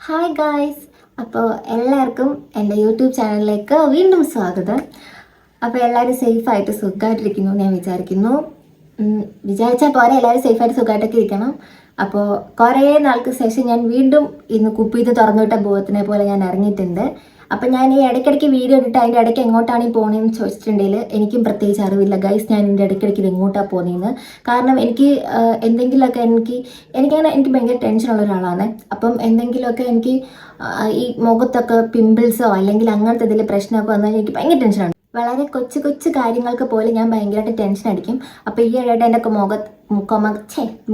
Hi guys, അപ്പോൾ എല്ലാവർക്കും എൻ്റെ യൂട്യൂബ് ചാനലിലേക്ക് വീണ്ടും സ്വാഗതം. അപ്പോൾ എല്ലാവരും സേഫായിട്ട് സുഖമായിട്ടിരിക്കുന്നു ഞാൻ വിചാരിക്കുന്നു. വിചാരിച്ചാൽ പോരെ, എല്ലാവരും സേഫായിട്ട് സുഖമായിട്ടൊക്കെ ഇരിക്കണം. അപ്പോൾ കുറേ നാൾക്ക് ശേഷം ഞാൻ വീണ്ടും ഇന്ന് കുപ്പിയിൽ തുറന്നുവിട്ട ബോധത്തിനെ പോലെ ഞാൻ ഇറങ്ങിയിട്ടുണ്ട്. അപ്പം ഞാൻ ഈ ഇടയ്ക്കിടയ്ക്ക് വീഡിയോ ഇട്ടിട്ട് അതിൻ്റെ ഇടയ്ക്ക് എങ്ങോട്ടാണ് ഈ പോകുന്നതെന്ന് ചോദിച്ചിട്ടുണ്ടെങ്കിൽ എനിക്കും പ്രത്യേകിച്ച് അറിവില്ല ഗൈസ്. ഞാൻ ഇതിൻ്റെ ഇടയ്ക്കിടയ്ക്ക് ഇത് എങ്ങോട്ടാണ് പോകുന്നതെന്ന്. കാരണം എനിക്ക് എന്തെങ്കിലുമൊക്കെ എനിക്ക് ഭയങ്കര ടെൻഷനുള്ള ഒരാളാണ്. അപ്പം എന്തെങ്കിലുമൊക്കെ എനിക്ക് ഈ മുഖത്തൊക്കെ പിമ്പിൾസോ അല്ലെങ്കിൽ അങ്ങനത്തെ എന്തെങ്കിലും പ്രശ്നമൊക്കെ വന്നാൽ എനിക്ക് ഭയങ്കര ടെൻഷനാണ്. വളരെ കൊച്ചു കൊച്ചു കാര്യങ്ങൾക്ക് പോലും ഞാൻ ഭയങ്കരമായിട്ട് ടെൻഷൻ അടിക്കും. അപ്പോൾ ഈ ഇടയായിട്ട് എൻ്റെ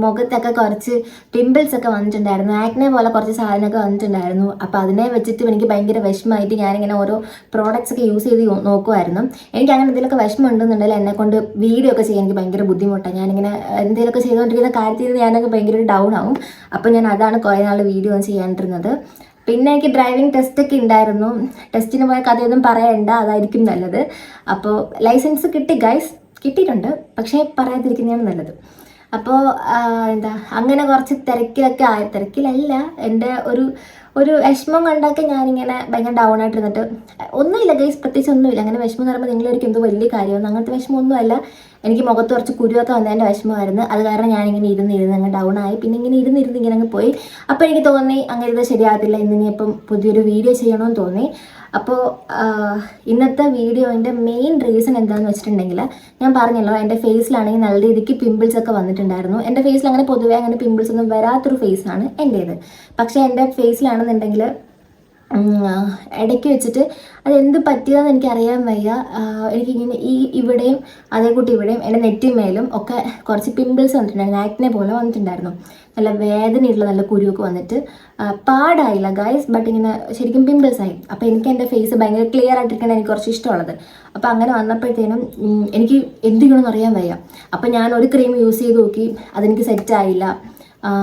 മുഖത്തൊക്കെ കുറച്ച് പിമ്പിൾസ് ഒക്കെ വന്നിട്ടുണ്ടായിരുന്നു. ആക്നെ പോലെ കുറച്ച് സാധനമൊക്കെ വന്നിട്ടുണ്ടായിരുന്നു. അപ്പോൾ അതിനെ വെച്ചിട്ട് എനിക്ക് ഭയങ്കര വിഷമമായിട്ട് ഞാനിങ്ങനെ ഓരോ പ്രോഡക്റ്റ്സ് ഒക്കെ യൂസ് ചെയ്ത് നോക്കുമായിരുന്നു. എനിക്ക് അങ്ങനെ എന്തെങ്കിലുമൊക്കെ വിഷമം ഉണ്ടെന്നുണ്ടെങ്കിൽ എന്നെ കൊണ്ട് വീഡിയോ ഒക്കെ ചെയ്യാൻ എനിക്ക് ഭയങ്കര ബുദ്ധിമുട്ടാണ്. ഞാനിങ്ങനെ എന്തെങ്കിലുമൊക്കെ ചെയ്തുകൊണ്ടിരിക്കുന്ന കാര്യത്തിൽ ഞാനൊക്കെ ഭയങ്കര ഡൗൺ ആവും. അപ്പോൾ ഞാൻ അതാണ് കുറേ നാൾ വീഡിയോ ചെയ്യാണ്ടിരുന്നത്. പിന്നെ എനിക്ക് ഡ്രൈവിംഗ് ടെസ്റ്റൊക്കെ ഉണ്ടായിരുന്നു. ടെസ്റ്റിന് പോയ കഥയൊന്നും പറയണ്ട, അതായിരിക്കും നല്ലത്. അപ്പോൾ ലൈസൻസ് കിട്ടി ഗൈസ്, കിട്ടിയിട്ടുണ്ട്. പക്ഷേ പറയാതിരിക്കുന്നതാണ് നല്ലത്. അപ്പോൾ അങ്ങനെ കുറച്ച് തിരക്കിലല്ല എൻ്റെ ഒരു വിഷമം കണ്ടൊക്കെ ഞാനിങ്ങനെ ഭയങ്കര ഡൗൺ ആയിട്ടിരുന്നിട്ട് ഒന്നുമില്ല ഗൈസ്, പ്രത്യേകിച്ച് ഒന്നുമില്ല. അങ്ങനെ വിഷമം എന്ന് പറയുമ്പോൾ നിങ്ങളൊരിക്കും എന്തോ വലിയ കാര്യമാണ്, അങ്ങനത്തെ വിഷമമൊന്നുമല്ല. എനിക്ക് മുഖത്ത് കുറച്ച് കുരുവൊക്കെ വന്നതിൻ്റെ വിഷമമായിരുന്നു. അത് കാരണം ഞാനിങ്ങനെ ഇരുന്ന് അങ്ങ് ഡൗൺ ആയി. പിന്നെ ഇങ്ങനെ ഇങ്ങനെ അങ്ങ് പോയി. അപ്പോൾ എനിക്ക് തോന്നി അങ്ങനെ ഇത് ശരിയാകത്തില്ല, ഇന്നിപ്പം പുതിയൊരു വീഡിയോ ചെയ്യണമെന്ന് തോന്നി. അപ്പോൾ ഇന്നത്തെ വീഡിയോൻ്റെ മെയിൻ റീസൺ എന്താണെന്ന് വെച്ചിട്ടുണ്ടെങ്കിൽ, ഞാൻ പറഞ്ഞല്ലോ എൻ്റെ ഫേസിലാണെങ്കിൽ നല്ല രീതിക്ക് പിമ്പിൾസ് ഒക്കെ വന്നിട്ടുണ്ടായിരുന്നു. എൻ്റെ ഫേസിൽ അങ്ങനെ പൊതുവേ അങ്ങനെ പിമ്പിൾസ് ഒന്നും വരാത്തൊരു ഫേസാണ് എൻ്റേത്. പക്ഷേ എൻ്റെ ഫേസിലാണെന്നുണ്ടെങ്കിൽ ഇടയ്ക്ക് വെച്ചിട്ട് അതെന്ത് പറ്റിയതെന്ന് എനിക്കറിയാൻ വയ്യ. എനിക്കിങ്ങനെ ഇവിടെയും അതേകൂട്ടി ഇവിടെയും എൻ്റെ നെറ്റിമേലും ഒക്കെ കുറച്ച് പിമ്പിൾസ് വന്നിട്ടുണ്ടായിരുന്നു. ആക്നെ പോലെ വന്നിട്ടുണ്ടായിരുന്നു. നല്ല വേദനയുള്ള നല്ല കുരുവൊക്കെ വന്നിട്ട് പാടായില്ല ഗൈസ്, ബട്ട് ഇങ്ങനെ ശരിക്കും പിമ്പിൾസ് ആയി. അപ്പോൾ എനിക്ക് എൻ്റെ ഫേസ് ഭയങ്കര ക്ലിയർ ആയിട്ടിരിക്കണം എനിക്ക് കുറച്ച് ഇഷ്ടമുള്ളത്. അപ്പോൾ അങ്ങനെ വന്നപ്പോഴത്തേനും എനിക്ക് എന്ത് ചെയ്യണമെന്ന് അറിയാൻ വയ്യ. അപ്പോൾ ഞാൻ ഒരു ക്രീം യൂസ് ചെയ്ത് നോക്കി, അതെനിക്ക് സെറ്റായില്ല.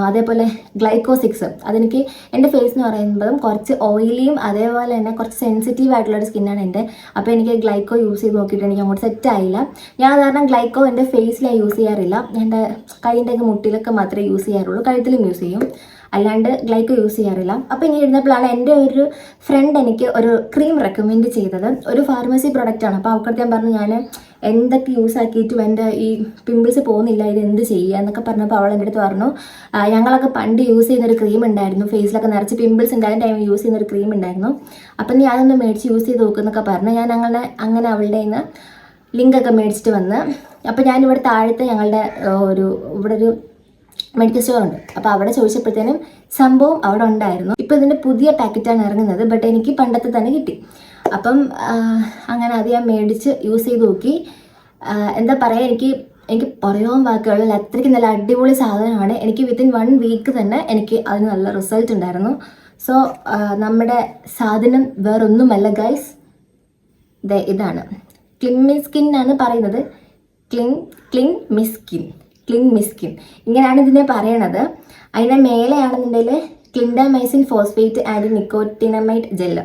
അതേപോലെ ഗ്ലൈക്കോ-6 അതെനിക്ക് എൻ്റെ ഫേസ് എന്ന് പറയുമ്പോഴും കുറച്ച് ഓയിലിയും അതേപോലെ തന്നെ കുറച്ച് സെൻസിറ്റീവ് ആയിട്ടുള്ളൊരു സ്കിന്നാണ് എൻ്റെ. അപ്പോൾ എനിക്ക് ഗ്ലൈക്കോ യൂസ് ചെയ്ത് നോക്കിയിട്ട് എനിക്ക് അങ്ങോട്ട് സെറ്റായില്ല. ഞാൻ കാരണം ഗ്ലൈക്കോ എൻ്റെ ഫേസിൽ യൂസ് ചെയ്യാറില്ല. എൻ്റെ കൈയിൻ്റെയൊക്കെ മുട്ടിലൊക്കെ മാത്രമേ യൂസ് ചെയ്യാറുള്ളൂ, കഴുത്തിലും യൂസ് ചെയ്യും, അല്ലാണ്ട് ഗ്ലൈക്കോ യൂസ് ചെയ്യാറില്ല. അപ്പോൾ ഇങ്ങനെ ഇരുന്നപ്പോഴാണ് എൻ്റെ ഒരു ഫ്രണ്ട് എനിക്ക് ഒരു ക്രീം റെക്കമെൻഡ് ചെയ്തത്. ഒരു ഫാർമസി പ്രൊഡക്റ്റാണ്. അപ്പോൾ അവർക്ക് ഞാൻ പറഞ്ഞു ഞാൻ എന്തൊക്കെ യൂസ് ആക്കിയിട്ടും എൻ്റെ ഈ പിമ്പിൾസ് പോകുന്നില്ല, ഇത് എന്ത് ചെയ്യുക എന്നൊക്കെ പറഞ്ഞപ്പോൾ അവൾ എൻ്റെ അടുത്ത് പറഞ്ഞു, ഞങ്ങളൊക്കെ പണ്ട് യൂസ് ചെയ്യുന്നൊരു ക്രീം ഉണ്ടായിരുന്നു, ഫേസിലൊക്കെ നിറച്ച് പിമ്പിൾസ് ഉണ്ടായിരുന്ന ടൈം യൂസ് ചെയ്യുന്നൊരു ക്രീം ഉണ്ടായിരുന്നു, അപ്പം നീ അതൊന്ന് മേടിച്ച് യൂസ് ചെയ്ത് നോക്കുന്നൊക്കെ പറഞ്ഞു. ഞാൻ അങ്ങനെ അവളുടെ നിന്ന് ലിങ്കൊക്കെ മേടിച്ചിട്ട് വന്ന്, അപ്പോൾ ഞാനിവിടെ താഴത്തെ ഞങ്ങളുടെ ഇവിടെ ഒരു മെഡിക്കൽ സ്റ്റോർ ഉണ്ട്. അപ്പോൾ അവിടെ ചോദിച്ചപ്പോഴത്തേനും സംഭവം അവിടെ ഉണ്ടായിരുന്നു. ഇപ്പോൾ ഇതിൻ്റെ പുതിയ പാക്കറ്റാണ് ഇറങ്ങുന്നത്, ബട്ട് എനിക്ക് പണ്ടത്തെ തന്നെ കിട്ടി. അപ്പം അങ്ങനെ അത് ഞാൻ മേടിച്ച് യൂസ് ചെയ്ത് നോക്കി. എന്താ പറയുക, എനിക്ക് പറയാൻ വാക്കുകളിൽ അത്രയ്ക്ക് നല്ല അടിപൊളി സാധനമാണ്. എനിക്ക് വിത്തിൻ 1 വീക്ക് തന്നെ എനിക്ക് അതിന് നല്ല റിസൾട്ട് ഉണ്ടായിരുന്നു. സോ നമ്മുടെ സാധനം വേറൊന്നുമല്ല ഗൈസ്, ഇതാണ് ക്ലിംഗ് സ്കിൻ ആണ് പറയുന്നത്. ക്ലിംഗ് മിസ്കിൻ ഇങ്ങനെയാണ് ഇതിനെ പറയണത്. അതിൻ്റെ മേലെയാണെന്നുണ്ടെങ്കിൽ clindamycin phosphate and nicotinamide gel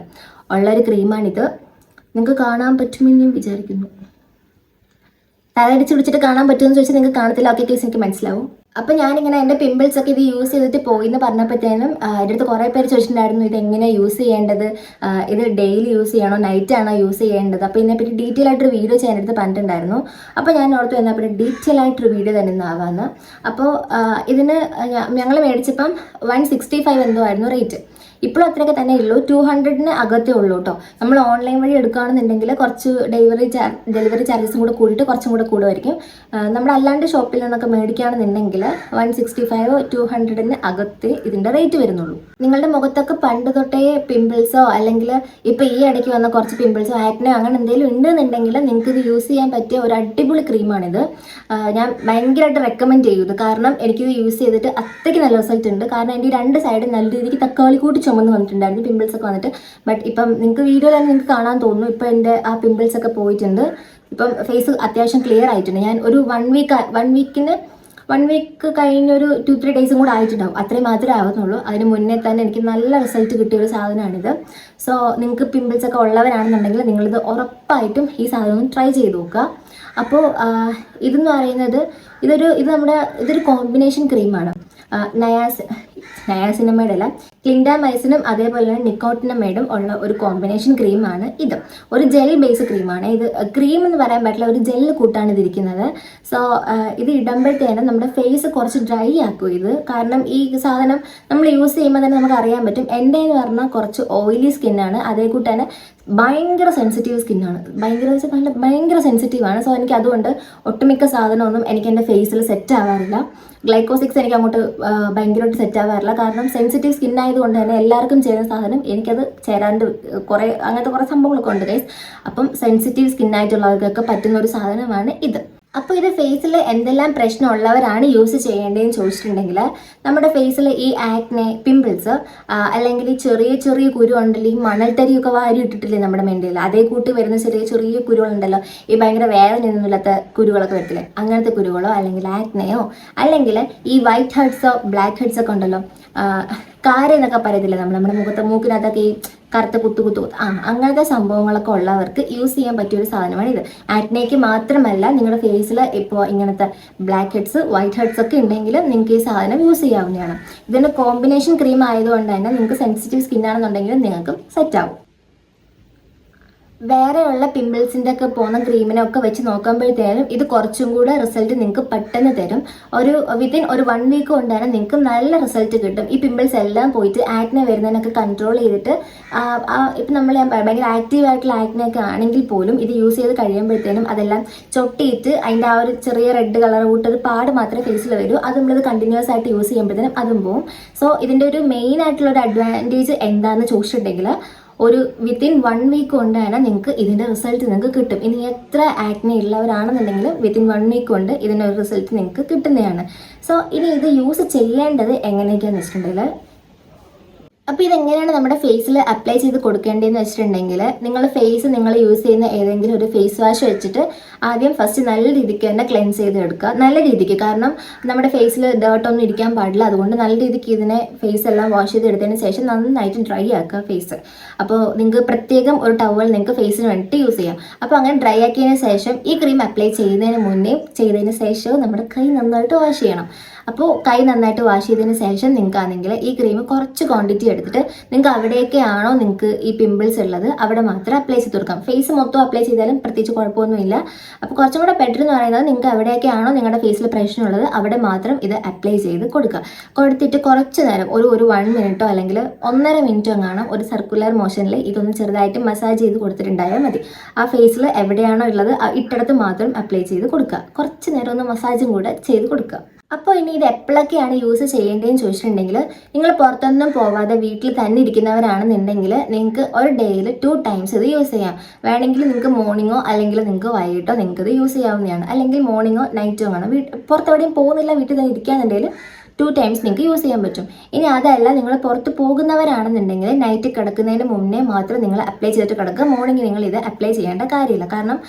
ഉള്ളൊരു ക്രീമാണിത്. നിങ്ങൾക്ക് കാണാൻ പറ്റുമെന്ന് ഞാൻ വിചാരിക്കുന്നു. തലയടിച്ച് പിടിച്ചിട്ട് കാണാൻ പറ്റുമെന്ന് ചോദിച്ചാൽ നിങ്ങൾക്ക് കാണത്തില്ല. ഓക്കെ കേസ്, എനിക്ക് മനസ്സിലാവും. അപ്പോൾ ഞാനിങ്ങനെ എൻ്റെ പിമ്പിൾസ് ഒക്കെ ഇത് യൂസ് ചെയ്തിട്ട് പോയി എന്ന് പറഞ്ഞപ്പോഴത്തേനും എൻ്റെ അടുത്ത് കുറേ പേര് ചോദിച്ചിട്ടുണ്ടായിരുന്നു ഇത് എങ്ങനെ യൂസ് ചെയ്യേണ്ടത്, ഇത് ഡെയിലി യൂസ് ചെയ്യണോ നൈറ്റാണോ യൂസ് ചെയ്യേണ്ടത്. അപ്പോൾ ഇതിനെപ്പറ്റി ഡീറ്റെയിൽ ആയിട്ടൊരു വീഡിയോ ചെയ്യാൻ എടുത്ത് പറഞ്ഞിട്ടുണ്ടായിരുന്നു. അപ്പോൾ ഞാൻ ഓർത്ത് വന്നപ്പോൾ ഡീറ്റെയിൽ ആയിട്ടൊരു വീഡിയോ തന്നെ ആവാമെന്ന്. അപ്പോൾ ഇതിന് ഞങ്ങൾ മേടിച്ചപ്പം 165 എന്തോ ആയിരുന്നു റേറ്റ്. ഇപ്പോഴും അത്രയൊക്കെ തന്നെ ഉള്ളൂ, 200-ന് അകത്തേ ഉള്ളൂ കേട്ടോ. നമ്മൾ ഓൺലൈൻ വഴി എടുക്കുകയാണെന്നുണ്ടെങ്കിൽ കുറച്ച് ഡെലിവറി ചാർജസും കൂടെ കൂടിയിട്ട് കുറച്ചും കൂടെ കൂടുമായിരിക്കും. നമ്മൾ അല്ലാണ്ട് ഷോപ്പിൽ നിന്നൊക്കെ മേടിക്കുകയാണെന്നുണ്ടെങ്കിൽ 165-200-ന് അകത്തേ ഇതിൻ്റെ റേറ്റ് വരുന്നുള്ളൂ. നിങ്ങളുടെ മുഖത്തൊക്കെ പണ്ട് തൊട്ടേ പിമ്പിൾസോ അല്ലെങ്കിൽ ഇപ്പോൾ ഈ ഇടയ്ക്ക് വന്ന കുറച്ച് പിമ്പിൾസോ ആക്നെ അങ്ങനെ എന്തെങ്കിലും ഉണ്ടെന്നുണ്ടെങ്കിൽ നിങ്ങൾക്ക് ഇത് യൂസ് ചെയ്യാൻ പറ്റിയ ഒരു അടിപൊളി ക്രീമാണിത്. ഞാൻ ഭയങ്കരമായിട്ട് റെക്കമെൻഡ് ചെയ്യും ഇത്. കാരണം എനിക്കിത് യൂസ് ചെയ്തിട്ട് അത്രയ്ക്ക് നല്ല റിസൾട്ട് ഉണ്ട്. കാരണം എൻ്റെ 2 സൈഡ് നല്ല രീതിക്ക് തക്കാളി കൂട്ടി ചുമന്ന് വന്നിട്ടുണ്ടായിരുന്നു, പിമ്പിൾസ് ഒക്കെ വന്നിട്ട്. ബട്ട് ഇപ്പം നിങ്ങൾക്ക് വീഡിയോ തന്നെ നിങ്ങൾക്ക് കാണാൻ തോന്നുന്നു, ഇപ്പം എൻ്റെ ആ പിമ്പിൾസ് ഒക്കെ പോയിട്ടുണ്ട്. ഇപ്പം ഫേസ് അത്യാവശ്യം ക്ലിയർ ആയിട്ടുണ്ട്. ഞാൻ ഒരു 1 വീക്ക് കഴിഞ്ഞൊരു 2-3 ഡേയ്സും കൂടെ ആയിട്ടുണ്ടാവും, അത്രയും മാത്രമേ ആവുന്നുള്ളൂ. അതിന് മുന്നേ തന്നെ എനിക്ക് നല്ല റിസൾട്ട് കിട്ടിയ ഒരു സാധനമാണിത്. സോ നിങ്ങൾക്ക് പിമ്പിൾസ് ഒക്കെ ഉള്ളവരാണെന്നുണ്ടെങ്കിൽ നിങ്ങളിത് ഉറപ്പായിട്ടും ഈ സാധനം ട്രൈ ചെയ്ത് നോക്കുക. അപ്പോൾ ഇതെന്ന് പറയുന്നത് ഇതൊരു കോമ്പിനേഷൻ ക്രീമാണ്. നയാസിനമൈഡ് അല്ല, ക്ലിൻഡാമൈസിനും അതേപോലെ തന്നെ നിക്കോട്ടിനമൈഡും ഉള്ള ഒരു കോമ്പിനേഷൻ ക്രീമാണ് ഇത്. ഒരു ജെൽ ബേസ് ക്രീമാണ് ഇത്. ക്രീം എന്ന് പറയാൻ പറ്റില്ല, ഒരു ജെല്ല് കൂട്ടാണ് ഇതിരിക്കുന്നത്. സോ ഇത് ഇടുമ്പോഴത്തേനും നമ്മുടെ ഫേസ് കുറച്ച് ഡ്രൈ ആക്കും ഇത്. കാരണം ഈ സാധനം നമ്മൾ യൂസ് ചെയ്യുമ്പോൾ തന്നെ നമുക്ക് അറിയാൻ പറ്റും. എൻ്റെ എന്ന് പറഞ്ഞാൽ കുറച്ച് ഓയിലി സ്കിന്നാണ്, അതേ കൂട്ട് തന്നെ ഭയങ്കര സെൻസിറ്റീവ് സ്കിന്നാണ്. ഭയങ്കര സെൻസിറ്റീവാണ്. സോ എനിക്ക് അതുകൊണ്ട് ഒട്ടുമിക്ക സാധനമൊന്നും എനിക്ക് എൻ്റെ ഫേസിൽ സെറ്റ് ആവാറില്ല. ഗ്ലൈക്കോസിക്സ് എനിക്ക് അങ്ങോട്ട് ഭയങ്കരമായിട്ട് സെറ്റ് ആവാറില്ല. കാരണം സെൻസിറ്റീവ് സ്കിൻ ആയതുകൊണ്ട് തന്നെ എല്ലാവർക്കും ചെയ്യുന്ന സാധനം എനിക്കത് ചേരാണ്ട് അങ്ങനത്തെ കുറേ സംഭവങ്ങളൊക്കെ ഉണ്ട് ഗൈസ്. അപ്പം സെൻസിറ്റീവ് സ്കിന്നായിട്ടുള്ളവർക്കൊക്കെ പറ്റുന്ന ഒരു സാധനമാണ് ഇത്. അപ്പോൾ ഇത് ഫേസിൽ എന്തെല്ലാം പ്രശ്നമുള്ളവരാണ് യൂസ് ചെയ്യേണ്ടതെന്ന് ചോദിച്ചിട്ടുണ്ടെങ്കിൽ, നമ്മുടെ ഫേസിൽ ഈ ആക്നെ, പിമ്പിൾസ്, അല്ലെങ്കിൽ ഈ ചെറിയ ചെറിയ കുരു ഉണ്ടല്ലോ, ഈ മണൽത്തരിയൊക്കെ വാരി ഇട്ടിട്ടില്ലേ നമ്മുടെ മെൻ്റയിൽ, അതേ കൂട്ടി വരുന്ന ചെറിയ ചെറിയ കുരുകളുണ്ടല്ലോ, ഈ ഭയങ്കര വേദനയൊന്നുമില്ലാത്ത കുരുകളൊക്കെ വരത്തില്ലേ, അങ്ങനത്തെ കുരുകളോ അല്ലെങ്കിൽ ആക്നെയോ അല്ലെങ്കിൽ ഈ വൈറ്റ് ഹെഡ്സോ ബ്ലാക്ക് ഹെഡ്സ് ഒക്കെ ഉണ്ടല്ലോ, കാര എന്നൊക്കെ പറയത്തില്ലേ നമ്മുടെ മൂക്കിനകത്തൊക്കെ ഈ കറുത്ത കുത്തു അങ്ങനത്തെ സംഭവങ്ങളൊക്കെ ഉള്ളവർക്ക് യൂസ് ചെയ്യാൻ പറ്റിയൊരു സാധനമാണ് ഇത്. ആക്നേക്ക് മാത്രമല്ല, നിങ്ങളുടെ ഫേസിൽ ഇപ്പോൾ ഇങ്ങനത്തെ ബ്ലാക്ക് ഹെഡ്സ്, വൈറ്റ് ഹെഡ്സ് ഒക്കെ ഉണ്ടെങ്കിൽ നിങ്ങൾക്ക് ഈ സാധനം യൂസ് ചെയ്യാവുന്നതാണ്. ഇതിൻ്റെ കോമ്പിനേഷൻ ക്രീം ആയതുകൊണ്ട് തന്നെ നിങ്ങൾക്ക് സെൻസിറ്റീവ് സ്കിന്നാണെന്നുണ്ടെങ്കിൽ നിങ്ങൾക്ക് സെറ്റ് ആവും. വേറെയുള്ള പിമ്പിൾസിൻ്റെ ഒക്കെ പോകുന്ന ക്രീമിനൊക്കെ വെച്ച് നോക്കുമ്പോഴത്തേനും ഇത് കുറച്ചും കൂടെ റിസൾട്ട് നിങ്ങൾക്ക് പെട്ടെന്ന് തരും. വിത്തിൻ ഒരു 1 വീക്ക് കൊണ്ട് തന്നെ നിങ്ങൾക്ക് നല്ല റിസൾട്ട് കിട്ടും. ഈ പിമ്പിൾസ് എല്ലാം പോയിട്ട് ആക്നെ വരുന്നതിനൊക്കെ കൺട്രോൾ ചെയ്തിട്ട് ഇപ്പം ഞാൻ ഭയങ്കര ആക്റ്റീവ് ആയിട്ടുള്ള ആക്നെയൊക്കെ ആണെങ്കിൽ പോലും ഇത് യൂസ് ചെയ്ത് കഴിയുമ്പോഴത്തേനും അതെല്ലാം ചൊട്ടിയിട്ട് അതിൻ്റെ ആ ഒരു ചെറിയ റെഡ് കളർ കൂട്ടൊരു പാട് മാത്രമേ ഫേസിൽ വരൂ. അത് നമ്മളിത് കണ്ടിന്യൂസ് ആയിട്ട് യൂസ് ചെയ്യുമ്പോഴത്തേനും അതും പോവും. സോ ഇതിൻ്റെ ഒരു മെയിൻ ആയിട്ടുള്ള ഒരു അഡ്വാൻറ്റേജ് എന്താണെന്ന് ചോദിച്ചിട്ടുണ്ടെങ്കിൽ, ഒരു വിത്തിൻ 1 വീക്ക് കൊണ്ട് തന്നെ നിങ്ങൾക്ക് ഇതിൻ്റെ റിസൾട്ട് നിങ്ങൾക്ക് കിട്ടും. ഇനി എത്ര ആക്നെ ഉള്ളവരാണെന്നുണ്ടെങ്കിലും വിത്തിൻ 1 വീക്ക് കൊണ്ട് ഇതിൻ്റെ ഒരു റിസൾട്ട് നിങ്ങൾക്ക് കിട്ടുന്നതാണ്. സോ ഇനി ഇത് യൂസ് ചെയ്യേണ്ടത് എങ്ങനെയൊക്കെയാണെന്ന് വെച്ചിട്ടുണ്ടെങ്കിൽ, അപ്പോൾ ഇതെങ്ങനെയാണ് നമ്മുടെ ഫേസിൽ അപ്ലൈ ചെയ്ത് കൊടുക്കേണ്ടതെന്ന് വെച്ചിട്ടുണ്ടെങ്കിൽ, നിങ്ങൾ യൂസ് ചെയ്യുന്ന ഏതെങ്കിലും ഒരു ഫേസ് വാഷ് വെച്ചിട്ട് ആദ്യം ഫസ്റ്റ് നല്ല രീതിക്ക് തന്നെ ക്ലെൻസ് ചെയ്ത് എടുക്കുക. നല്ല രീതിക്ക്, കാരണം നമ്മുടെ ഫേസിൽ ഡേർട്ടൊന്നും ഇരിക്കാൻ പാടില്ല. അതുകൊണ്ട് നല്ല രീതിക്ക് ഇതിനെ ഫേസ് എല്ലാം വാഷ് ചെയ്തെടുത്തതിന് ശേഷം നന്നായിട്ട് ഡ്രൈ ആക്കുക ഫേസ്. അപ്പോൾ നിങ്ങൾക്ക് പ്രത്യേകം ഒരു ടവൽ നിങ്ങൾക്ക് ഫേസിന് വേണ്ടിയിട്ട് യൂസ് ചെയ്യാം. അപ്പോൾ അങ്ങനെ ഡ്രൈ ആക്കിയതിന് ശേഷം ഈ ക്രീം അപ്ലൈ ചെയ്യുന്നതിന് മുന്നേ ചെയ്തതിന് ശേഷവും നമ്മുടെ കൈ നന്നായിട്ട് വാഷ് ചെയ്യണം. അപ്പോൾ കൈ നന്നായിട്ട് വാഷ് ചെയ്തതിന് ശേഷം നിങ്ങൾക്കാണെങ്കിൽ ഈ ക്രീം കുറച്ച് ക്വാണ്ടിറ്റി എടുത്തിട്ട് നിങ്ങൾക്ക് അവിടെയൊക്കെയാണോ നിങ്ങൾക്ക് ഈ പിമ്പിൾസ് ഉള്ളത് അവിടെ മാത്രം അപ്ലൈ ചെയ്ത് കൊടുക്കാം. ഫേസ് മൊത്തം അപ്ലൈ ചെയ്താലും പ്രത്യേകിച്ച് കുഴപ്പമൊന്നുമില്ല. അപ്പോൾ കുറച്ചും കൂടെ ബെറ്റർ എന്ന് പറയുന്നത്, നിങ്ങൾക്ക് എവിടെയൊക്കെയാണോ നിങ്ങളുടെ ഫേസിൽ പ്രശ്നമുള്ളത് അവിടെ മാത്രം ഇത് അപ്ലൈ ചെയ്ത് കൊടുക്കുക. കൊടുത്തിട്ട് കുറച്ച് നേരം ഒരു 1 മിനിറ്റോ അല്ലെങ്കിൽ 1.5 മിനിറ്റോ കാണാം ഒരു സർക്കുലർ മോഷനിൽ ഇതൊന്ന് ചെറുതായിട്ട് മസാജ് ചെയ്ത് കൊടുത്തിട്ടുണ്ടായാൽ മതി. ആ ഫേസിൽ എവിടെയാണോ ഉള്ളത് ഇട്ടടത്ത് മാത്രം അപ്ലൈ ചെയ്ത് കൊടുക്കുക. കുറച്ച് നേരം ഒന്ന് മസാജും കൂടെ ചെയ്ത് കൊടുക്കുക. അപ്പോൾ ഇനി ഇത് എപ്പോഴൊക്കെയാണ് യൂസ് ചെയ്യേണ്ടതെന്ന് ചോദിച്ചിട്ടുണ്ടെങ്കിൽ, നിങ്ങൾ പുറത്തൊന്നും പോവാതെ വീട്ടിൽ തന്നെ ഇരിക്കുന്നവരാണെന്നുണ്ടെങ്കിൽ നിങ്ങൾക്ക് ഒരു ഡേയിൽ 2 ടൈംസ് ഇത് യൂസ് ചെയ്യാം. വേണമെങ്കിൽ നിങ്ങൾക്ക് മോർണിംഗോ അല്ലെങ്കിൽ നിങ്ങൾക്ക് വൈകിട്ടോ നിങ്ങൾക്ക് ഇത് യൂസ് ചെയ്യാവുന്നതാണ്. അല്ലെങ്കിൽ മോർണിംഗോ നൈറ്റോ ആണ്. പുറത്തെവിടെയും പോകുന്നില്ല, വീട്ടിൽ തന്നെ ഇരിക്കുകയാണെന്നുണ്ടെങ്കിൽ 2 ടൈംസ് നിങ്ങൾക്ക് യൂസ് ചെയ്യാൻ പറ്റും. ഇനി അതല്ല, നിങ്ങൾ പുറത്ത് പോകുന്നവരാണെന്നുണ്ടെങ്കിൽ നൈറ്റ് കിടക്കുന്നതിന് മുന്നേ മാത്രം നിങ്ങൾ അപ്ലൈ ചെയ്തിട്ട് കിടക്കുക. മോർണിംഗ് നിങ്ങൾ ഇത് അപ്ലൈ ചെയ്യേണ്ട കാര്യമില്ല. കാരണം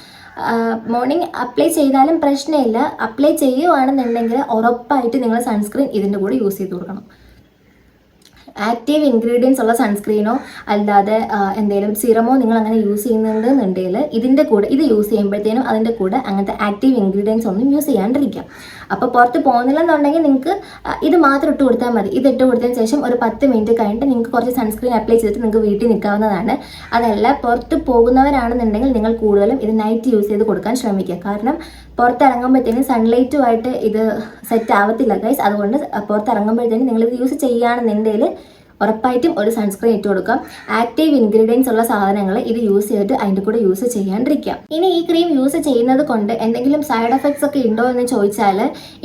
മോർണിംഗ് അപ്ലൈ ചെയ്താലും പ്രശ്നമില്ല. അപ്ലൈ ചെയ്യുവാണെന്നുണ്ടെങ്കിൽ ഉറപ്പായിട്ട് നിങ്ങൾ സൺസ്ക്രീൻ ഇതിൻ്റെ കൂടെ യൂസ് ചെയ്ത് കൊടുക്കണം. ആക്റ്റീവ് ഇൻഗ്രീഡിയൻസ് ഉള്ള സൺസ്ക്രീനോ അല്ലാതെ എന്തെങ്കിലും സിറമോ നിങ്ങൾ അങ്ങനെ യൂസ് ചെയ്യുന്നുണ്ടെന്നുണ്ടെങ്കിൽ ഇതിൻ്റെ കൂടെ ഇത് യൂസ് ചെയ്യുമ്പോഴത്തേനും അതിൻ്റെ കൂടെ അങ്ങനത്തെ ആക്റ്റീവ് ഇൻഗ്രീഡിയൻസ് ഒന്നും യൂസ് ചെയ്യാണ്ടിരിക്കാം. അപ്പോൾ പുറത്ത് പോകുന്നില്ലെന്നുണ്ടെങ്കിൽ നിങ്ങൾക്ക് ഇത് മാത്രം ഇട്ട് കൊടുത്താൽ മതി. ഇത് ഇട്ട് കൊടുത്തതിന് ശേഷം ഒരു 10 മിനിറ്റ് കഴിഞ്ഞിട്ട് നിങ്ങൾക്ക് കുറച്ച് സൺസ്ക്രീൻ അപ്ലൈ ചെയ്തിട്ട് നിങ്ങൾക്ക് വീട്ടിൽ നിൽക്കാവുന്നതാണ്. അതല്ല, പുറത്ത് പോകുന്നവരാണെന്നുണ്ടെങ്കിൽ നിങ്ങൾ കൂടുതലും ഇത് നൈറ്റ് യൂസ് ചെയ്ത് കൊടുക്കാൻ ശ്രമിക്കുക. കാരണം പുറത്തിറങ്ങുമ്പോഴത്തേനും സൺലൈറ്റുമായിട്ട് ഇത് സെറ്റ് ആവത്തില്ല ഗൈസ്. അതുകൊണ്ട് പുറത്തിറങ്ങുമ്പോഴത്തേനും നിങ്ങളിത് യൂസ് ചെയ്യുകയാണെന്നുണ്ടെങ്കിൽ ഉറപ്പായിട്ടും ഒരു സൺസ്ക്രീൻ ഇട്ട് കൊടുക്കാം. ആക്റ്റീവ് ഇൻഗ്രീഡിയൻസ് ഉള്ള സാധനങ്ങൾ ഇത് യൂസ് ചെയ്തിട്ട് അതിൻ്റെ കൂടെ യൂസ് ചെയ്യാണ്ടിരിക്കാം. ഇനി ഈ ക്രീം യൂസ് ചെയ്യുന്നത് കൊണ്ട് എന്തെങ്കിലും സൈഡ് എഫക്ട്സ് ഒക്കെ ഉണ്ടോ എന്ന് ചോദിച്ചാൽ,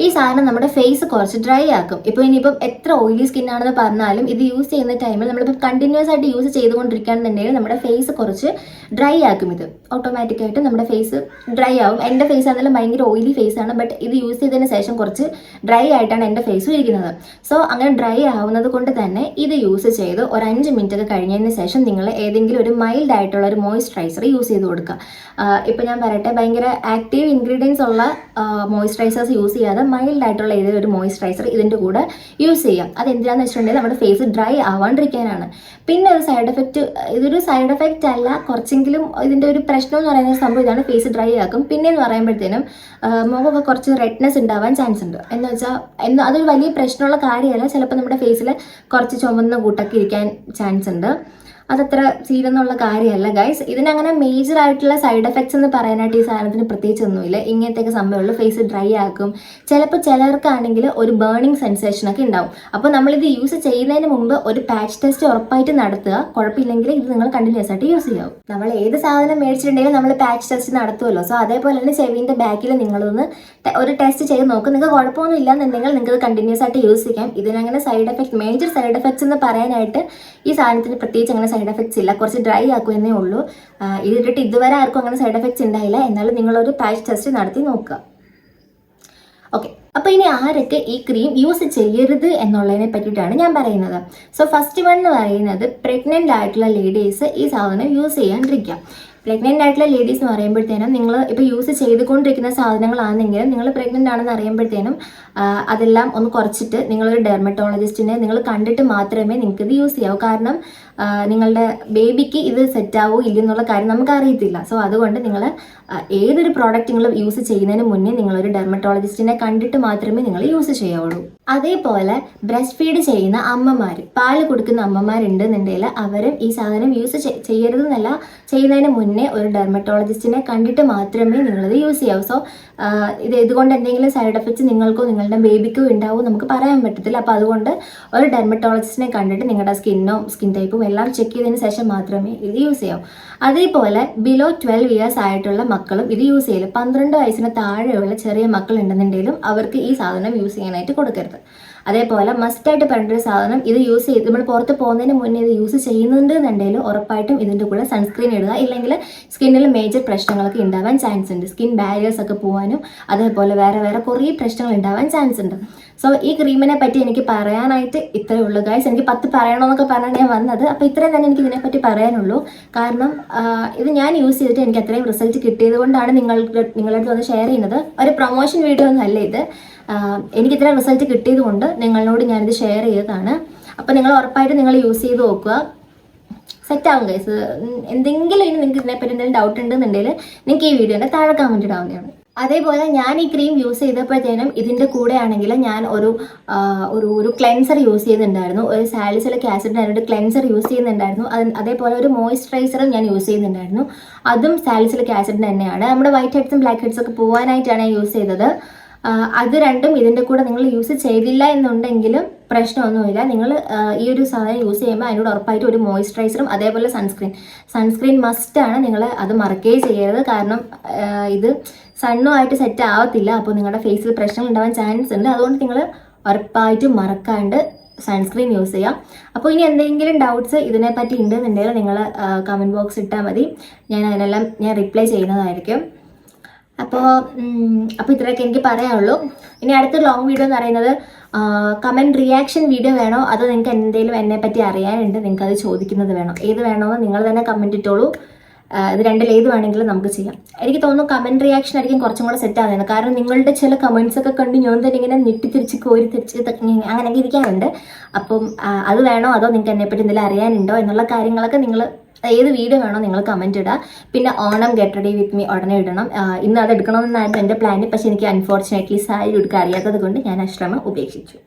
ഈ സാധനം നമ്മുടെ ഫേസ് കുറച്ച് ഡ്രൈ ആക്കും. ഇനിയിപ്പം എത്ര ഓയിലി സ്കിൻ ആണെന്ന് പറഞ്ഞാലും ഇത് യൂസ് ചെയ്യുന്ന ടൈമിൽ നമ്മളിപ്പോൾ കണ്ടിന്യൂസ് ആയിട്ട് യൂസ് ചെയ്തുകൊണ്ടിരിക്കുകയാണെന്നുണ്ടെങ്കിൽ നമ്മുടെ ഫേസ് കുറച്ച് ഡ്രൈ ആക്കും. ഇത് ഓട്ടോമാറ്റിക്കായിട്ട് നമ്മുടെ ഫേസ് ഡ്രൈ ആവും. എൻ്റെ ഫേസ് ആണെങ്കിലും ഭയങ്കര ഓയിലി ഫേസ് ആണ്. ബട്ട് ഇത് യൂസ് ചെയ്തതിന് ശേഷം കുറച്ച് ഡ്രൈ ആയിട്ടാണ് എൻ്റെ ഫേസും ഇരിക്കുന്നത്. സോ അങ്ങനെ ഡ്രൈ ആവുന്നത് കൊണ്ട് തന്നെ ഇത് യൂസ് ചെയ്ത് ഒരു 5 മിനിറ്റ് ഒക്കെ കഴിഞ്ഞതിന് ശേഷം നിങ്ങൾ ഏതെങ്കിലും ഒരു മൈൽഡ് ആയിട്ടുള്ള ഒരു മോയ്സ്ചറൈസർ യൂസ് ചെയ്ത് കൊടുക്കുക. ഇപ്പോൾ ഞാൻ പറയട്ടെ, ഭയങ്കര ആക്റ്റീവ് ഇൻഗ്രീഡിയൻസ് ഉള്ള മോയ്സ്ചറൈസേഴ്സ് യൂസ് ചെയ്യാതെ മൈൽഡ് ആയിട്ടുള്ള ഏതൊരു ഒരു മോയ്സ്ചറൈസർ ഇതിൻ്റെ കൂടെ യൂസ് ചെയ്യാം. അതെന്തിനാണെന്ന് വെച്ചിട്ടുണ്ടെങ്കിൽ നമ്മുടെ ഫേസ് ഡ്രൈ ആവാണ്ടിരിക്കാനാണ്. പിന്നെ ഒരു സൈഡ് എഫക്റ്റ്, ഇതൊരു സൈഡ് എഫക്റ്റ് അല്ല, കുറച്ചെങ്കിലും ഇതിൻ്റെ ഒരു പ്രശ്നം എന്ന് പറയുന്ന സംഭവം ഇതാണ്, ഫേസ് ഡ്രൈ ആക്കും. പിന്നെ എന്ന് പറയുമ്പോഴത്തേനും മുഖമൊക്കെ കുറച്ച് റെഡ്നെസ് ഉണ്ടാവാൻ ചാൻസ് ഉണ്ട്. എന്ന് വെച്ചാൽ അതൊരു വലിയ പ്രശ്നമുള്ള കാര്യമല്ല, ചിലപ്പോൾ നമ്മുടെ ഫേസിൽ കുറച്ച് ചുമന്ന കൂട്ടൊക്കെ ഇരിക്കാൻ ചാൻസ് ഉണ്ട്. അതത്ര സീരിയസെന്നുള്ള കാര്യമല്ല ഗൈസ്. ഇതിനങ്ങനെ മേജർ ആയിട്ടുള്ള സൈഡ് എഫക്ട്സ് എന്ന് പറയാനായിട്ട് ഈ സാധനത്തിന് പ്രത്യേകിച്ച് ഒന്നുമില്ല. ഇങ്ങനത്തെയൊക്കെ സംഭവമുള്ളൂ, ഫേസ് ഡ്രൈ ആക്കും. ചിലപ്പോൾ ചിലർക്കാണെങ്കിൽ ഒരു ബേണിംഗ് സെൻസേഷനൊക്കെ ഉണ്ടാവും. അപ്പോൾ നമ്മളിത് യൂസ് ചെയ്യുന്നതിന് മുമ്പ് ഒരു പാച്ച് ടെസ്റ്റ് ഉറപ്പായിട്ട് നടത്തുക. കുഴപ്പമില്ലെങ്കിൽ ഇത് നിങ്ങൾ കണ്ടിന്യൂസ് ആയിട്ട് യൂസ് ചെയ്യാവും. നമ്മൾ ഏത് സാധനം മേടിച്ചിട്ടുണ്ടെങ്കിലും നമ്മൾ പാച്ച് ടെസ്റ്റ് നടത്തുമല്ലോ. സോ അതേപോലെ തന്നെ ചെവിൻ്റെ ബാക്കിൽ നിങ്ങളൊന്ന് ഒരു ടെസ്റ്റ് ചെയ്ത് നോക്കും. നിങ്ങൾക്ക് കുഴപ്പമൊന്നും ഇല്ലാന്നുണ്ടെങ്കിൽ നിങ്ങൾക്ക് ഇത് കണ്ടിന്യൂസ് ആയിട്ട് യൂസ് ചെയ്യാം. ഇതിനങ്ങനെ side effect, major side effects എന്ന് പറയാനായിട്ട് ഈ സാധനത്തിന് പ്രത്യേകിച്ച് അങ്ങനെ സൈഡ് എഫക്ട്സ് ഇല്ല. കുറച്ച് ഡ്രൈ ആക്കുമെന്നേ ഉള്ളൂ. ഇതിട്ട് ഇതുവരെ ആർക്കും അങ്ങനെ സൈഡ് എഫക്ട്സ് ഉണ്ടായില്ല. എന്നാലും നിങ്ങളൊരു പാച്ച് ടെസ്റ്റ് നടത്തി നോക്കുക. ഓക്കെ, അപ്പോൾ ഇനി ആരൊക്കെ ഈ ക്രീം യൂസ് ചെയ്യരുത് എന്നുള്ളതിനെ പറ്റിയിട്ടാണ് ഞാൻ പറയുന്നത്. സോ ഫസ്റ്റ് വൺ എന്ന് പറയുന്നത്, പ്രഗ്നൻ്റ് ആയിട്ടുള്ള ലേഡീസ് ഈ സാധനം യൂസ് ചെയ്യാണ്ടിരിക്കുക. പ്രഗ്നൻ്റ് ആയിട്ടുള്ള ലേഡീസ് എന്ന് പറയുമ്പോഴത്തേനും നിങ്ങൾ ഇപ്പോൾ യൂസ് ചെയ്തുകൊണ്ടിരിക്കുന്ന സാധനങ്ങളാണെങ്കിലും നിങ്ങൾ പ്രഗ്നൻ്റ് ആണെന്ന് അറിയുമ്പോഴത്തേനും അതെല്ലാം ഒന്ന് കുറച്ചിട്ട് നിങ്ങളൊരു ഡെർമറ്റോളജിസ്റ്റിനെ നിങ്ങൾ കണ്ടിട്ട് മാത്രമേ നിങ്ങൾക്ക് ഇത് യൂസ് ചെയ്യാവൂ. കാരണം നിങ്ങളുടെ ബേബിക്ക് ഇത് സെറ്റാവോ ഇല്ലെന്നുള്ള കാര്യം നമുക്ക് അറിയത്തില്ല. സോ അതുകൊണ്ട് നിങ്ങൾ ഏതൊരു പ്രോഡക്റ്റ് നിങ്ങൾ യൂസ് ചെയ്യുന്നതിന് മുന്നേ നിങ്ങളൊരു ഡെർമറ്റോളജിസ്റ്റിനെ കണ്ടിട്ട് മാത്രമേ നിങ്ങൾ യൂസ് ചെയ്യാവുള്ളൂ. അതേപോലെ ബ്രസ്റ്റ് ഫീഡ് ചെയ്യുന്ന അമ്മമാർ, പാല് കൊടുക്കുന്ന അമ്മമാരുണ്ടെന്നുണ്ടെങ്കിൽ അവരും ഈ സാധനം യൂസ് ചെയ്യരുതെന്നല്ല, ചെയ്യുന്നതിന് മുന്നേ ഒരു ഡെർമറ്റോളജിസ്റ്റിനെ കണ്ടിട്ട് മാത്രമേ നിങ്ങളിത് യൂസ് ചെയ്യാവൂ. സോ ഇതുകൊണ്ട് എന്തെങ്കിലും സൈഡ് എഫക്ട്സ് നിങ്ങൾക്കോ നിങ്ങളുടെ ബേബിക്കോ ഉണ്ടാവും നമുക്ക് പറയാൻ പറ്റത്തില്ല. അപ്പോൾ അതുകൊണ്ട് ഒരു ഡെർമറ്റോളജിസ്റ്റിനെ കണ്ടിട്ട് നിങ്ങളുടെ സ്കിൻ ടൈപ്പും എല്ലാം ചെക്ക് ചെയ്തതിന് ശേഷം മാത്രമേ ഇത് യൂസ് ചെയ്യാവൂ. അതേപോലെ ബിലോ 12 ഇയേഴ്സ് ആയിട്ടുള്ള മക്കളും ഇത് യൂസ് ചെയ്യില്ല. 12 വയസ്സിന് താഴെയുള്ള ചെറിയ മക്കൾ ഉണ്ടെന്നുണ്ടെങ്കിലും അവർക്ക് ഈ സാധനം യൂസ് ചെയ്യാനായിട്ട് കൊടുക്കരുത്. അതേപോലെ മസ്റ്റായിട്ട് പറഞ്ഞൊരു സാധനം, ഇത് യൂസ് ചെയ്ത് നമ്മൾ പുറത്ത് പോകുന്നതിന് മുന്നേ ഇത് യൂസ് ചെയ്യുന്നുണ്ട് എന്നുണ്ടെങ്കിലും ഉറപ്പായിട്ടും ഇതിൻ്റെ കൂടെ സൺസ്ക്രീൻ ഇടുക. ഇല്ലെങ്കിൽ സ്കിന്നിൽ മേജർ പ്രശ്നങ്ങളൊക്കെ ഉണ്ടാവാൻ ചാൻസ് ഉണ്ട്. സ്കിൻ ബാരിയേഴ്സ് ഒക്കെ പോകാനും അതേപോലെ വേറെ കുറേ പ്രശ്നങ്ങൾ ഉണ്ടാവാൻ ചാൻസ് ഉണ്ട്. സോ ഈ ക്രീമിനെ പറ്റി എനിക്ക് പറയാനായിട്ട് ഇത്രയേ ഉള്ളൂ ഗൈസ്. എനിക്ക് 10 പറയണമെന്നൊക്കെ പറഞ്ഞാൽ ഞാൻ വന്നത്. അപ്പോൾ ഇത്രയും തന്നെ എനിക്ക് ഇതിനെപ്പറ്റി പറയാനുള്ളൂ. കാരണം ഇത് ഞാൻ യൂസ് ചെയ്തിട്ട് എനിക്ക് അത്രയും റിസൾട്ട് കിട്ടിയത് കൊണ്ടാണ് നിങ്ങളുടെ ഒന്ന് ഷെയർ ചെയ്യുന്നത്. ഒരു പ്രൊമോഷൻ വീഡിയോ ഒന്നും അല്ല ഇത്. എനിക്ക് ഇത്ര റിസൾട്ട് കിട്ടിയത് കൊണ്ട് നിങ്ങളോട് ഞാനിത് ഷെയർ ചെയ്തതാണ്. അപ്പോൾ നിങ്ങൾ ഉറപ്പായിട്ട് നിങ്ങൾ യൂസ് ചെയ്ത് നോക്കുക, സെറ്റാവും ഗൈസ്. എന്തെങ്കിലും ഇനി നിങ്ങൾക്ക് ഇതിനെപ്പറ്റി എന്തെങ്കിലും ഡൗട്ട് ഉണ്ടെന്നുണ്ടെങ്കിൽ നിങ്ങൾക്ക് ഈ വീഡിയോൻ്റെ താഴെ കമൻറ്റ് ഇടാവുന്നതാണ്. അതേപോലെ ഞാൻ ഈ ക്രീം യൂസ് ചെയ്തപ്പോഴത്തേനും ഇതിൻ്റെ കൂടെ ആണെങ്കിൽ ഞാൻ ഒരു ക്ലെൻസർ യൂസ് ചെയ്യുന്നുണ്ടായിരുന്നു. ഒരു സാലിസിലിക് ആസിഡിൻ്റെ ഒരു ക്ലെൻസർ യൂസ് ചെയ്യുന്നുണ്ടായിരുന്നു. അതേപോലെ ഒരു മോയ്സ്ചറൈസറും ഞാൻ യൂസ് ചെയ്യുന്നുണ്ടായിരുന്നു. അതും സാലിസിലിക് ആസിഡിൻ്റെ തന്നെയാണ്. നമ്മുടെ വൈറ്റ് ഹെഡ്സും ബ്ലാക്ക് ഹെഡ്സും ഒക്കെ പോകാനായിട്ടാണ് ഞാൻ യൂസ് ചെയ്തത്. അത് രണ്ടും ഇതിൻ്റെ കൂടെ നിങ്ങൾ യൂസ് ചെയ്തില്ല എന്നുണ്ടെങ്കിലും പ്രശ്നമൊന്നുമില്ല. നിങ്ങൾ ഈ ഒരു സാധനം യൂസ് ചെയ്യുമ്പോൾ അതിനോട് ഉറപ്പായിട്ട് ഒരു മോയ്സ്ചറൈസറും അതേപോലെ സൺസ്ക്രീൻ മസ്റ്റാണ്. നിങ്ങൾ അത് മറക്കേ ചെയ്യരുത്. കാരണം ഇത് സണ്ണുമായിട്ട് സെറ്റ് ആവത്തില്ല. അപ്പോൾ നിങ്ങളുടെ ഫേസിൽ പ്രശ്നങ്ങൾ ഉണ്ടാവാൻ ചാൻസ് ഉണ്ട്. അതുകൊണ്ട് നിങ്ങൾ ഉറപ്പായിട്ടും മറക്കാണ്ട് സൺസ്ക്രീൻ യൂസ് ചെയ്യാം. അപ്പോൾ ഇനി എന്തെങ്കിലും ഡൗട്ട്സ് ഇതിനെപ്പറ്റി ഉണ്ടെന്നുണ്ടെങ്കിൽ നിങ്ങൾ കമൻറ്റ് ബോക്സ് ഇട്ടാൽ മതി. അതിനെല്ലാം ഞാൻ റിപ്ലൈ ചെയ്യുന്നതായിരിക്കും. അപ്പോൾ ഇത്രയൊക്കെ എനിക്ക് പറയാനുള്ളൂ. ഇനി അടുത്തൊരു ലോങ് വീഡിയോ എന്ന് പറയുന്നത് കമൻറ്റ് റിയാക്ഷൻ വീഡിയോ വേണോ അതോ നിങ്ങൾക്ക് എന്തെങ്കിലും എന്നെപ്പറ്റി അറിയാനുണ്ട്, നിങ്ങൾക്ക് അത് ചോദിക്കുന്നത് വേണോ, ഏത് വേണമെന്ന് നിങ്ങൾ തന്നെ കമൻറ്റ് ഇട്ടോളൂ. ഇത് രണ്ടിൽ ഏത് വേണമെങ്കിലും നമുക്ക് ചെയ്യാം. എനിക്ക് തോന്നുന്നു കമൻറ്റ് റിയാക്ഷൻ ആയിരിക്കും കുറച്ചും കൂടെ സെറ്റ് ആകുന്നത്. കാരണം നിങ്ങളുടെ ചില കമൻറ്റ്സ് ഒക്കെ കണ്ട് ഞാൻ തന്നെ ഇങ്ങനെ ഞെട്ടിത്തിരിച്ച് അങ്ങനെയൊക്കെ ഇരിക്കാറുണ്ട്. അപ്പം അത് വേണോ അതോ നിങ്ങൾക്ക് എന്നെപ്പറ്റി എന്തെങ്കിലും അറിയാനുണ്ടോ എന്നുള്ള കാര്യങ്ങളൊക്കെ നിങ്ങൾ ഏത് വീഡിയോ വേണോ നിങ്ങൾ കമൻറ്റ് ഇടുക. പിന്നെ Onam get ready with me ഉടനെ ഇടണം. ഇന്ന് അത് എടുക്കണമെന്നായിരുന്നു എൻ്റെ പ്ലാന്. പക്ഷേ എനിക്ക് അൺഫോർച്ചുനേറ്റ്ലി സാരി എടുക്കാൻ അറിയാത്തത് കൊണ്ട് ഞാൻ ആ ശ്രമം ഉപേക്ഷിച്ചു.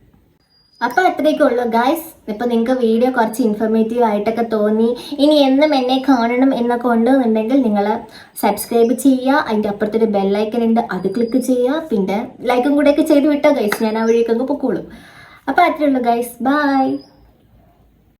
അപ്പോൾ അത്രയൊക്കെ ഉള്ളൂ ഗൈസ്. ഇപ്പോൾ നിങ്ങൾക്ക് വീഡിയോ കുറച്ച് ഇൻഫർമേറ്റീവ് ആയിട്ടൊക്കെ തോന്നി, ഇനി എന്നും എന്നെ കാണണം എന്നൊക്കെ ഉണ്ടെന്നുണ്ടെങ്കിൽ നിങ്ങൾ സബ്സ്ക്രൈബ് ചെയ്യുക. അതിൻ്റെ അപ്പുറത്തൊരു ബെല്ലൈക്കൻ ഉണ്ട്, അത് ക്ലിക്ക് ചെയ്യുക. പിന്നെ ലൈക്കും കൂടെയൊക്കെ ചെയ്ത് വിട്ടോ ഗൈസ്, ഞാൻ ആ വഴിയൊക്കെ അങ്ങ് പൊക്കോളും. അപ്പോൾ അത്രയേ ഉള്ളൂ ഗൈസ്, ബൈ.